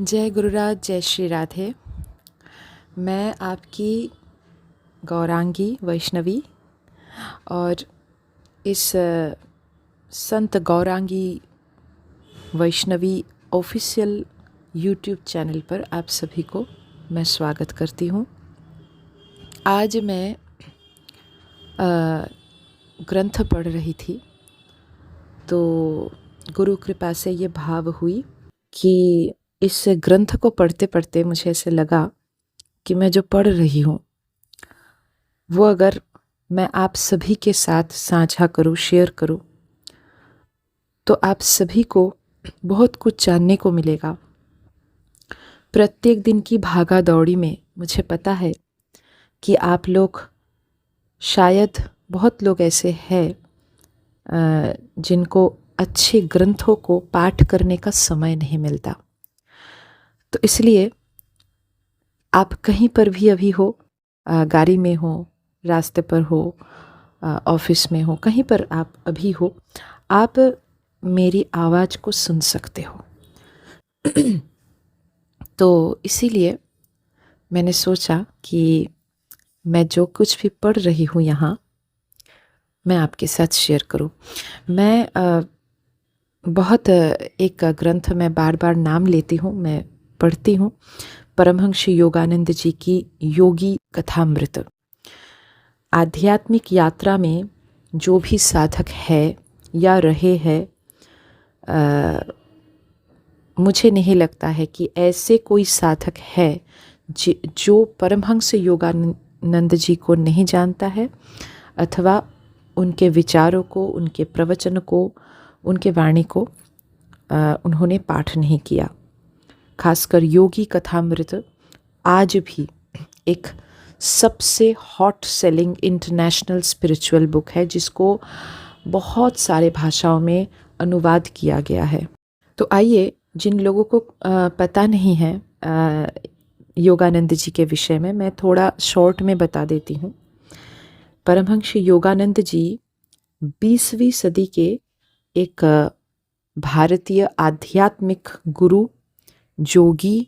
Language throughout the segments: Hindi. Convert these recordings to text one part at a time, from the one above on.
जय गुरुराज, जय श्री राधे। मैं आपकी गौरांगी वैष्णवी और इस संत Gaurangi Vaishnavi official YouTube channel पर आप सभी को मैं स्वागत करती हूँ। आज मैं ग्रंथ पढ़ रही थी तो गुरु कृपा से ये भाव हुई कि इस ग्रंथ को पढ़ते पढ़ते मुझे ऐसे लगा कि मैं जो पढ़ रही हूँ वो अगर मैं आप सभी के साथ साझा करूँ, शेयर करूँ, तो आप सभी को बहुत कुछ जानने को मिलेगा। प्रत्येक दिन की भागा दौड़ी में मुझे पता है कि आप लोग, शायद बहुत लोग ऐसे हैं जिनको अच्छे ग्रंथों को पाठ करने का समय नहीं मिलता। तो इसलिए आप कहीं पर भी अभी हो, गाड़ी में हो, रास्ते पर हो, ऑफिस में हो, कहीं पर आप अभी हो, आप मेरी आवाज़ को सुन सकते हो। तो इसीलिए मैंने सोचा कि मैं जो कुछ भी पढ़ रही हूँ यहाँ, मैं आपके साथ शेयर करूँ। मैं एक ग्रंथ मैं बार बार नाम लेती हूँ, मैं पढ़ती हूँ, परमहंस योगानंद जी की योगी कथामृत। आध्यात्मिक यात्रा में जो भी साधक है या रहे हैं, मुझे नहीं लगता है कि ऐसे कोई साधक है जो परमहंस योगानंद जी को नहीं जानता है अथवा उनके विचारों को, उनके प्रवचन को, उनके वाणी को उन्होंने पाठ नहीं किया। खासकर योगी कथामृत आज भी एक सबसे hot selling international spiritual book है, जिसको बहुत सारे भाषाओं में अनुवाद किया गया है। तो आइए, जिन लोगों को पता नहीं है योगानंद जी के विषय में, मैं थोड़ा शॉर्ट में बता देती हूँ। परमहंस योगानंद जी 20वीं सदी के एक भारतीय आध्यात्मिक गुरु, जोगी,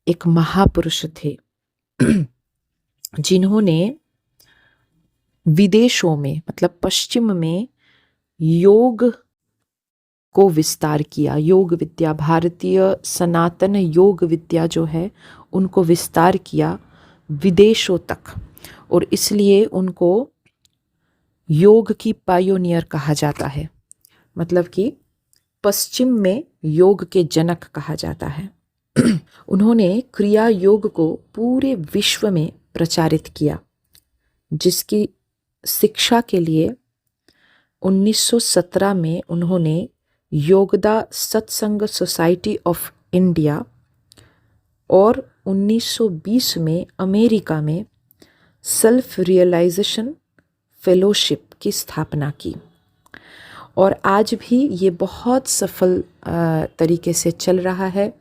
एक महापुरुष थे जिन्होंने विदेशों में, मतलब पश्चिम में, योग को विस्तार किया। योग विद्या, भारतीय सनातन योग विद्या जो है, उनको विस्तार किया विदेशों तक, और इसलिए उनको योग की पायोनियर कहा जाता है। मतलब कि पश्चिम में योग के जनक कहा जाता है। उन्होंने क्रिया योग को पूरे विश्व में प्रचारित किया, जिसकी शिक्षा के लिए 1917 में उन्होंने योगदा सत्संग सोसाइटी ऑफ इंडिया और 1920 में अमेरिका में सेल्फ रियलाइजेशन फेलोशिप की स्थापना की, और आज भी ये बहुत सफल तरीके से चल रहा है।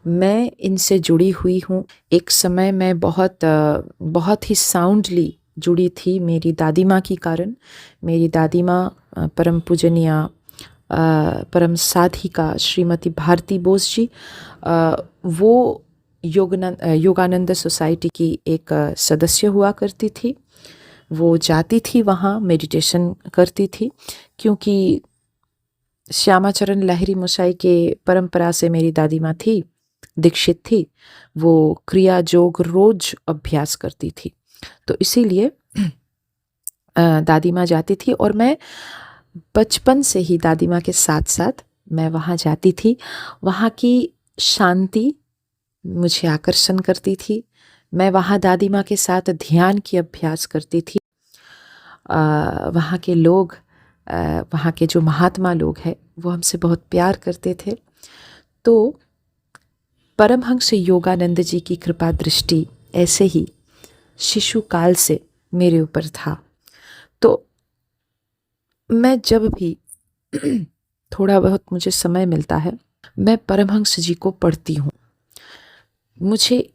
मैं इनसे जुड़ी हुई हूँ। एक समय मैं बहुत ही साउंडली जुड़ी थी मेरी दादी माँ के कारण। मेरी दादी माँ परम पूजनीय परम साधिका श्रीमती भारती बोस जी, वो योगानंद सोसाइटी की एक सदस्य हुआ करती थी। वो जाती थी वहाँ, मेडिटेशन करती थी, क्योंकि श्यामाचरण लहरी मुसाई के परंपरा से मेरी दादी माँ थी, दीक्षित थी। वो क्रिया योग रोज अभ्यास करती थी, तो इसीलिए दादी माँ जाती थी, और मैं बचपन से ही दादी माँ के साथ साथ मैं वहाँ जाती थी। वहाँ की शांति मुझे आकर्षण करती थी। मैं वहाँ दादी माँ के साथ ध्यान की अभ्यास करती थी। वहाँ के लोग, वहाँ के जो महात्मा लोग हैं, वो हमसे बहुत प्यार करते थे। तो परमहंस योगानंद जी की कृपा दृष्टि ऐसे ही शिशु काल से मेरे ऊपर था। तो मैं जब भी थोड़ा बहुत मुझे समय मिलता है, मैं परमहंस जी को पढ़ती हूँ। मुझे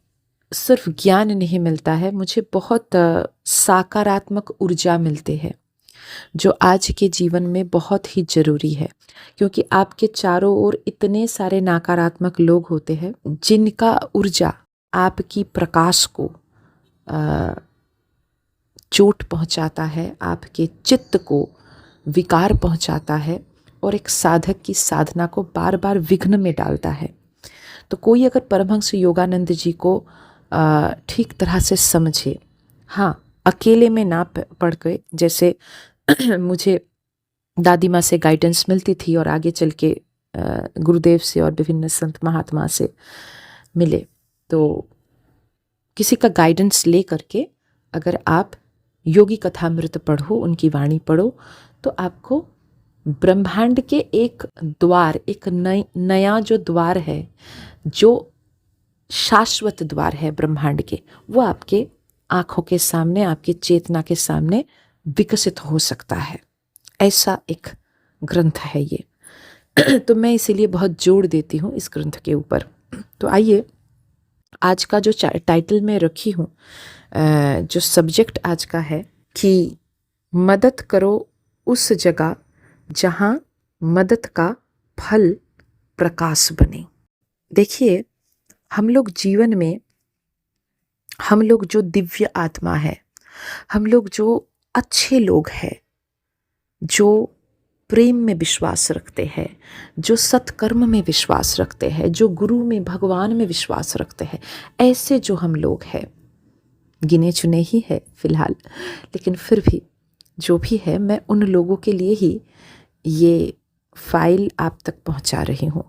सिर्फ ज्ञान नहीं मिलता है, मुझे बहुत सकारात्मक ऊर्जा मिलते हैं। जो आज के जीवन में बहुत ही ज़रूरी है, क्योंकि आपके चारों ओर इतने सारे नकारात्मक लोग होते हैं जिनका ऊर्जा आपकी प्रकाश को चोट पहुंचाता है, आपके चित्त को विकार पहुंचाता है और एक साधक की साधना को बार बार विघ्न में डालता है। तो कोई अगर परमहंस योगानंद जी को ठीक तरह से समझे, हाँ, अकेले में ना पड़ गए, जैसे मुझे दादी माँ से गाइडेंस मिलती थी और आगे चल के गुरुदेव से और विभिन्न संत महात्मा से मिले, तो किसी का गाइडेंस ले करके अगर आप योगी कथामृत पढ़ो, उनकी वाणी पढ़ो, तो आपको ब्रह्मांड के एक द्वार, एक नया जो द्वार है, जो शाश्वत द्वार है ब्रह्मांड के, वो आपके आँखों के सामने, आपकी चेतना के सामने विकसित हो सकता है। ऐसा एक ग्रंथ है ये। तो मैं इसीलिए बहुत जोर देती हूँ इस ग्रंथ के ऊपर। तो आइए, आज का जो टाइटल मैं रखी हूँ, जो सब्जेक्ट आज का है कि मदद करो उस जगह जहाँ मदद का फल प्रकाश बने। देखिए, हम लोग जीवन में, हम लोग जो दिव्य आत्मा है, हम लोग जो अच्छे लोग हैं, जो प्रेम में विश्वास रखते हैं, जो सत्कर्म में विश्वास रखते हैं, जो गुरु में, भगवान में विश्वास रखते हैं, ऐसे जो हम लोग हैं, गिने चुने ही है फिलहाल, लेकिन फिर भी जो भी है, मैं उन लोगों के लिए ही ये फाइल आप तक पहुंचा रही हूँ,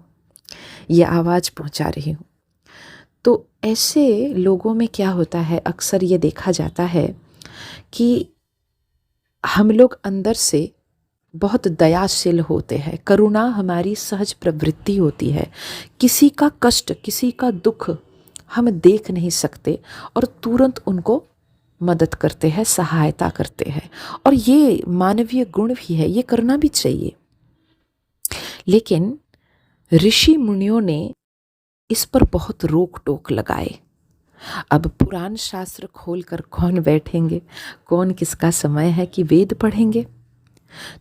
ये आवाज़ पहुंचा रही हूँ। तो ऐसे लोगों में क्या होता है, अक्सर ये देखा जाता है कि हम लोग अंदर से बहुत दयाशील होते हैं, करुणा हमारी सहज प्रवृत्ति होती है। किसी का कष्ट, किसी का दुख हम देख नहीं सकते और तुरंत उनको मदद करते हैं, सहायता करते हैं, और ये मानवीय गुण भी है, ये करना भी चाहिए। लेकिन ऋषि मुनियों ने इस पर बहुत रोक टोक लगाए। अब पुराण शास्त्र खोलकर कौन बैठेंगे, कौन किसका समय है कि वेद पढ़ेंगे।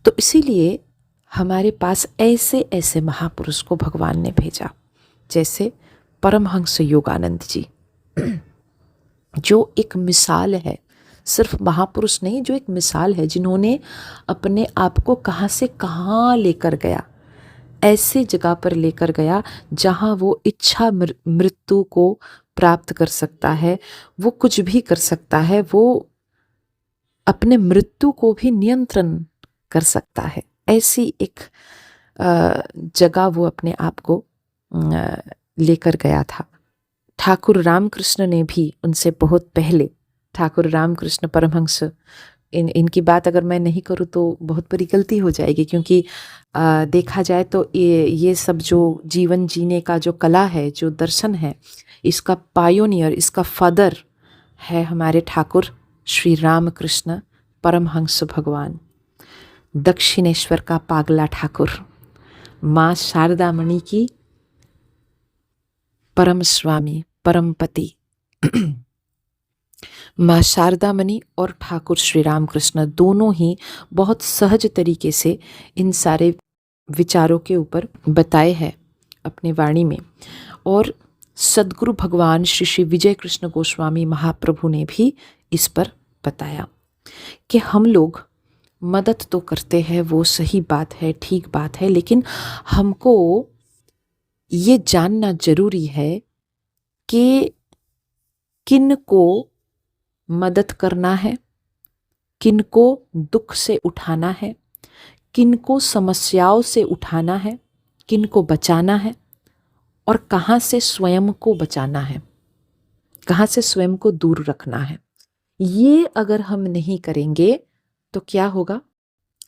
तो इसीलिए हमारे पास ऐसे ऐसे महापुरुष को भगवान ने भेजा, जैसे परमहंस योगानंद जी, जो एक मिसाल है, सिर्फ महापुरुष नहीं, जो एक मिसाल है, जिन्होंने अपने आप को कहाँ से कहाँ लेकर गया, ऐसे जगह पर लेकर गया जहाँ वो इच्छा मृत्यु को प्राप्त कर सकता है, वो कुछ भी कर सकता है, वो अपने मृत्यु को भी नियंत्रण कर सकता है। ऐसी एक जगह वो अपने आप को लेकर गया था। ठाकुर रामकृष्ण ने भी उनसे बहुत पहले, ठाकुर रामकृष्ण परमहंस, इनकी बात अगर मैं नहीं करूँ तो बहुत बड़ी गलती हो जाएगी, क्योंकि देखा जाए तो ये सब जो जीवन जीने का जो कला है, जो दर्शन है, इसका पायोनियर, इसका फादर है हमारे ठाकुर श्री रामकृष्ण परमहंस भगवान, दक्षिणेश्वर का पागला ठाकुर, माँ शारदा मणि की परम स्वामी, परम पति माँ शारदा मणि और ठाकुर श्री रामकृष्ण दोनों ही बहुत सहज तरीके से इन सारे विचारों के ऊपर बताए हैं अपनी वाणी में। और सद्गुरु भगवान श्री श्री विजय कृष्ण गोस्वामी महाप्रभु ने भी इस पर बताया कि हम लोग मदद तो करते हैं, वो सही बात है, ठीक बात है, लेकिन हमको ये जानना जरूरी है कि किन को मदद करना है, किन को दुख से उठाना है, किन को समस्याओं से उठाना है, किन को बचाना है, और कहाँ से स्वयं को बचाना है, कहाँ से स्वयं को दूर रखना है। ये अगर हम नहीं करेंगे तो क्या होगा,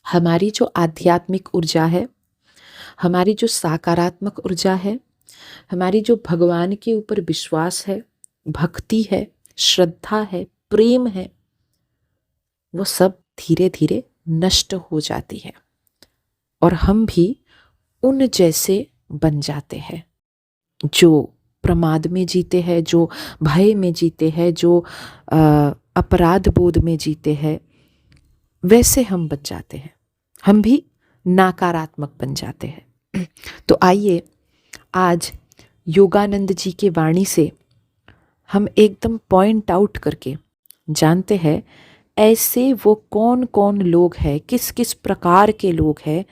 हमारी जो आध्यात्मिक ऊर्जा है, हमारी जो सकारात्मक ऊर्जा है, हमारी जो भगवान के ऊपर विश्वास है, भक्ति है, श्रद्धा है, प्रेम है, वो सब धीरे धीरे नष्ट हो जाती है और हम भी उन जैसे बन जाते हैं जो प्रमाद में जीते हैं, जो भय में जीते हैं, जो अपराध बोध में जीते हैं, वैसे हम बच जाते हैं, हम भी नकारात्मक बन जाते हैं। तो आइए आज योगानंद जी के वाणी से हम एकदम पॉइंट आउट करके जानते हैं ऐसे वो कौन कौन लोग हैं, किस किस प्रकार के लोग हैं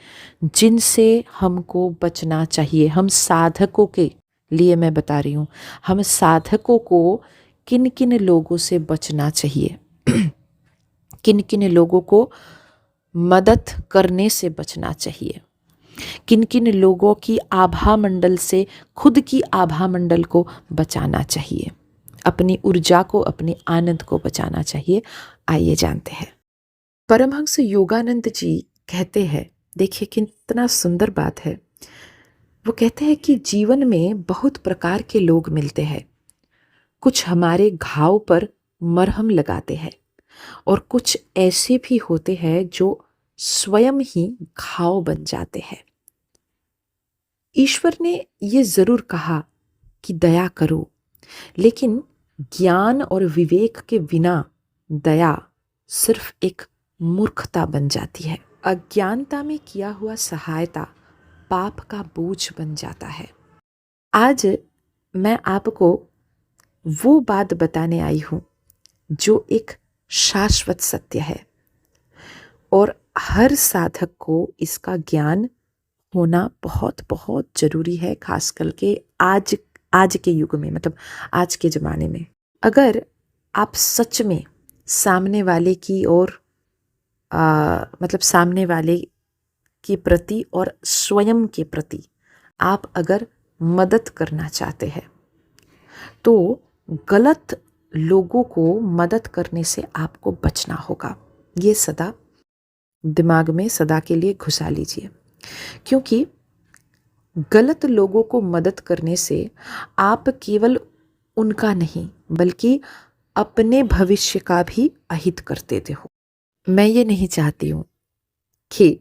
जिनसे हमको बचना चाहिए। हम साधकों के लिए मैं बता रही हूँ, हम साधकों को किन किन लोगों से बचना चाहिए, किन किन लोगों को मदद करने से बचना चाहिए, किन किन लोगों की आभा मंडल से खुद की आभा मंडल को बचाना चाहिए, अपनी ऊर्जा को, अपने आनंद को बचाना चाहिए। आइए जानते हैं। परमहंस योगानंद जी कहते हैं, देखिए कितना सुंदर बात है। वो कहते हैं कि जीवन में बहुत प्रकार के लोग मिलते हैं। कुछ हमारे घाव पर मरहम लगाते हैं और कुछ ऐसे भी होते हैं जो स्वयं ही घाव बन जाते हैं। ईश्वर ने ये जरूर कहा कि दया करो, लेकिन ज्ञान और विवेक के बिना दया सिर्फ एक मूर्खता बन जाती है। अज्ञानता में किया हुआ सहायता पाप का बोझ बन जाता है। आज मैं आपको वो बात बताने आई हूँ जो एक शाश्वत सत्य है और हर साधक को इसका ज्ञान होना बहुत बहुत जरूरी है, खास करके आज के युग में, मतलब आज के ज़माने में। अगर आप सच में सामने वाले की ओर मतलब सामने वाले के प्रति और स्वयं के प्रति आप अगर मदद करना चाहते हैं तो गलत लोगों को मदद करने से आपको बचना होगा। ये सदा दिमाग में सदा के लिए घुसा लीजिए, क्योंकि गलत लोगों को मदद करने से आप केवल उनका नहीं बल्कि अपने भविष्य का भी अहित कर देते हो। मैं ये नहीं चाहती हूँ कि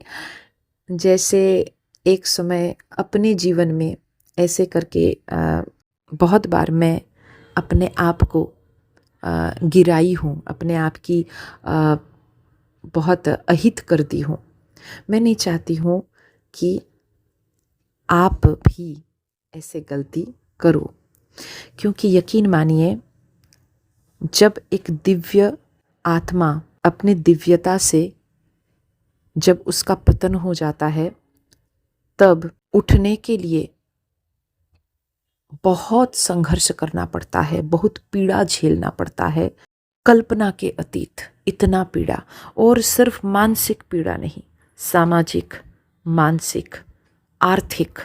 जैसे एक समय अपने जीवन में ऐसे करके बहुत बार मैं अपने आप को गिराई हूँ, अपने आप की बहुत अहित कर दी हूँ। मैं नहीं चाहती हूँ कि आप भी ऐसे गलती करो, क्योंकि यकीन मानिए जब एक दिव्य आत्मा अपनी दिव्यता से जब उसका पतन हो जाता है तब उठने के लिए बहुत संघर्ष करना पड़ता है, बहुत पीड़ा झेलना पड़ता है, कल्पना के अतीत इतना पीड़ा। और सिर्फ मानसिक पीड़ा नहीं, सामाजिक, मानसिक, आर्थिक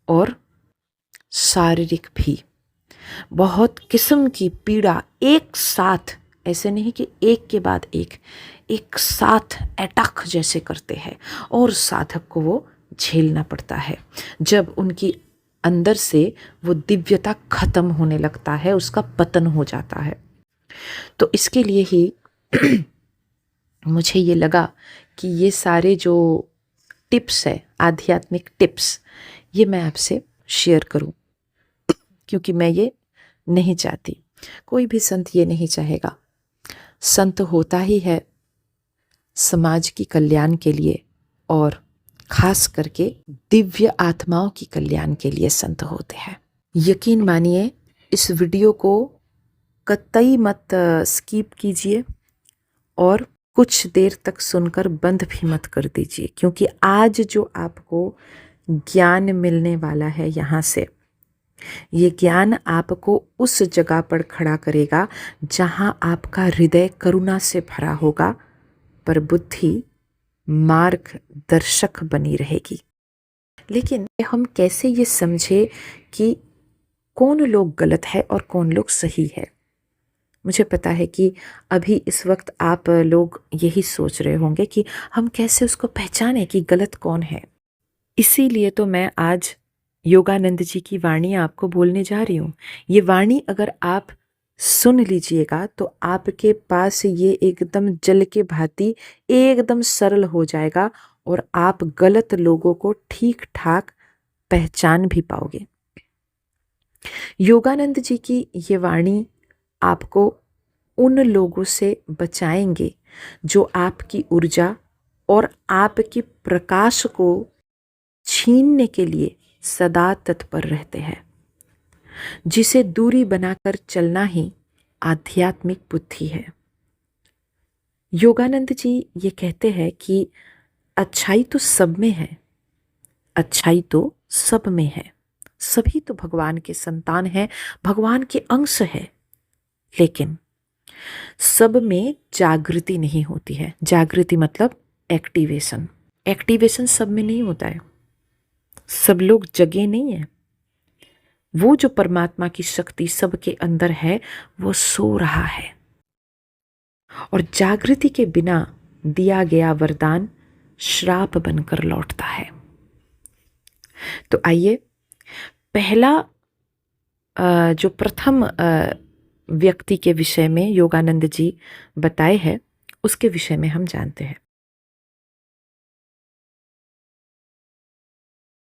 और शारीरिक भी बहुत किस्म की पीड़ा एक साथ, ऐसे नहीं कि एक के बाद एक साथ अटैक जैसे करते हैं और साधक को वो झेलना पड़ता है। जब उनकी अंदर से वो दिव्यता खत्म होने लगता है, उसका पतन हो जाता है। तो इसके लिए ही मुझे ये लगा कि ये सारे जो टिप्स है, आध्यात्मिक टिप्स, ये मैं आपसे शेयर करूं, क्योंकि मैं ये नहीं चाहती, कोई भी संत ये नहीं चाहेगा। संत होता ही है समाज की कल्याण के लिए और खास करके दिव्य आत्माओं की कल्याण के लिए संत होते हैं। यकीन मानिए इस वीडियो को कतई मत स्किप कीजिए और कुछ देर तक सुनकर बंद भी मत कर दीजिए, क्योंकि आज जो आपको ज्ञान मिलने वाला है यहाँ से, ये ज्ञान आपको उस जगह पर खड़ा करेगा जहाँ आपका हृदय करुणा से भरा होगा पर बुद्धि मार्गदर्शक बनी रहेगी। लेकिन हम कैसे ये समझे कि कौन लोग गलत है और कौन लोग सही है? मुझे पता है कि अभी इस वक्त आप लोग यही सोच रहे होंगे कि हम कैसे उसको पहचाने कि गलत कौन है। इसीलिए तो मैं आज योगानंद जी की वाणी आपको बोलने जा रही हूँ। ये वाणी अगर आप सुन लीजिएगा तो आपके पास ये एकदम जल के भांति एकदम सरल हो जाएगा और आप गलत लोगों को ठीक ठाक पहचान भी पाओगे। योगानंद जी की ये वाणी आपको उन लोगों से बचाएंगे जो आपकी ऊर्जा और आपके प्रकाश को छीनने के लिए सदा तत्पर रहते हैं, जिसे दूरी बनाकर चलना ही आध्यात्मिक बुद्धि है। योगानंद जी ये कहते हैं कि अच्छाई तो सब में है, अच्छाई तो सब में है, सभी तो भगवान के संतान हैं, भगवान के अंश है, लेकिन सब में जागृति नहीं होती है। जागृति मतलब एक्टिवेशन। एक्टिवेशन सब में नहीं होता है, सब लोग जगे नहीं है। वो जो परमात्मा की शक्ति सबके अंदर है वो सो रहा है, और जागृति के बिना दिया गया वरदान श्राप बनकर लौटता है। तो आइए पहला जो प्रथम व्यक्ति के विषय में योगानंद जी बताए हैं उसके विषय में हम जानते हैं।